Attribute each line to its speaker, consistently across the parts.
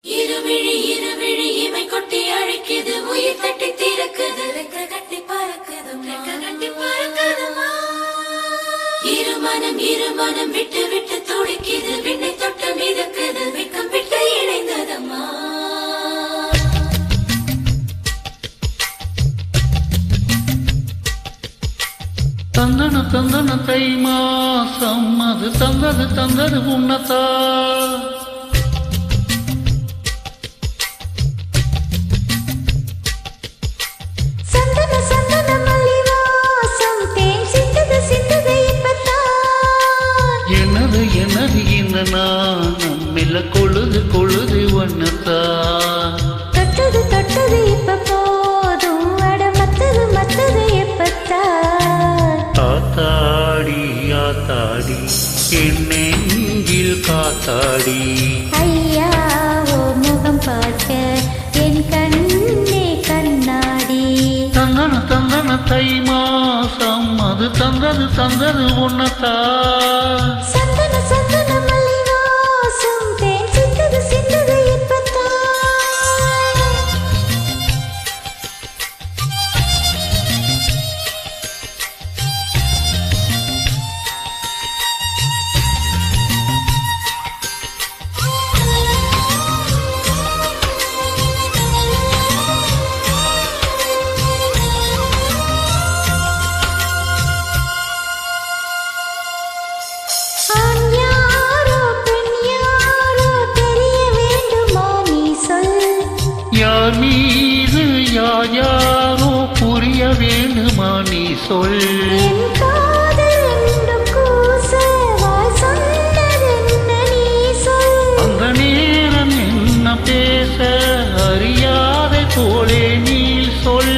Speaker 1: இருவிழி இருவிழி இமை கொட்டி அழைக்குது, உயிர் தட்டி திறக்குது, ரெக்க கட்டி பறக்குது, ரெக்க கட்டி பறக்குதுமா. இருமனம் விட்டு விட்டு துடிக்குது, விண்ணை தொட்டு மிதக்குது, வெக்கம் விட்டு இணைந்ததம்மா.
Speaker 2: தந்தன தந்தன தை மாசம் அது தந்தது உன்னதா. என்னது இந்த நாணம் மெல்ல கொழுது வண்ணத்தா.
Speaker 3: தொட்டது இப்ப போதும், அட மத்தது எப்பத்தா.
Speaker 2: ஆத்தாடி என் நெஞ்சில் காத்தாடி.
Speaker 3: ஐயா ஓ முகம் பார்க்க என் கண்ணே கண்ணாடி.
Speaker 2: தந்தன தை மாசம் அது தந்தது உன்னதா.
Speaker 3: சந்தன மல்லிவாசம் தேன் சிந்தது இப்பத்தா.
Speaker 2: யார் மீது யாரோ புரிய வேண்டுமா நீ சொல். அந்த நேரம் என்ன பேச அறியாதை போலே நீ சொல்.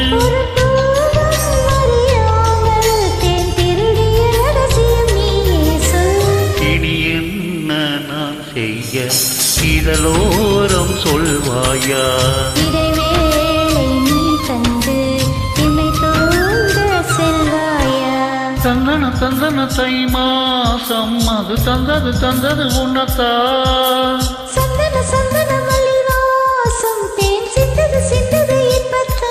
Speaker 2: இனி என்ன நான் செய்ய இதழோரம் சொல்வாயா. தந்தன தை மாசம் அது தந்தது உன்னதா.
Speaker 3: சந்தன மல்லிவாசம் தேன் சிந்தது இப்பத்தா.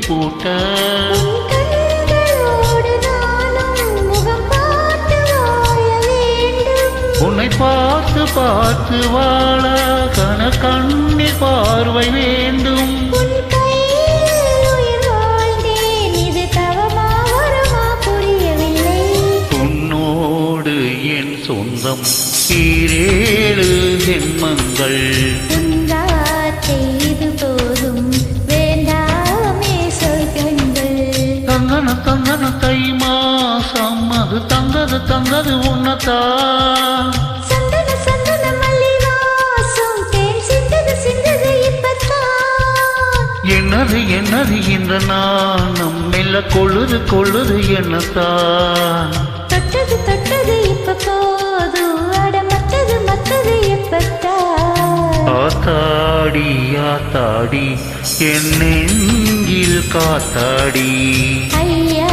Speaker 2: கூட்ட உன்னை பார்த்து வாழ கண்ணி பார்வை வேண்டும். உன்னோடு என் சொந்தம் ஈரேழு ஜென்மங்கள். தந்தன தை மாசம் அது தந்தது உன்னதா.
Speaker 3: சந்தன மல்லிவாசம் தேன் சிந்தது இப்பத்தா.
Speaker 2: என்னது இந்த நாணம் மெல்ல கொழுது என்னத்தா.
Speaker 3: தொட்டது இப்ப போதும், அட மத்தது எப்பத்தா.
Speaker 2: ஆத்தாடி என் நெஞ்சில் காத்தாடி.
Speaker 3: ஐயா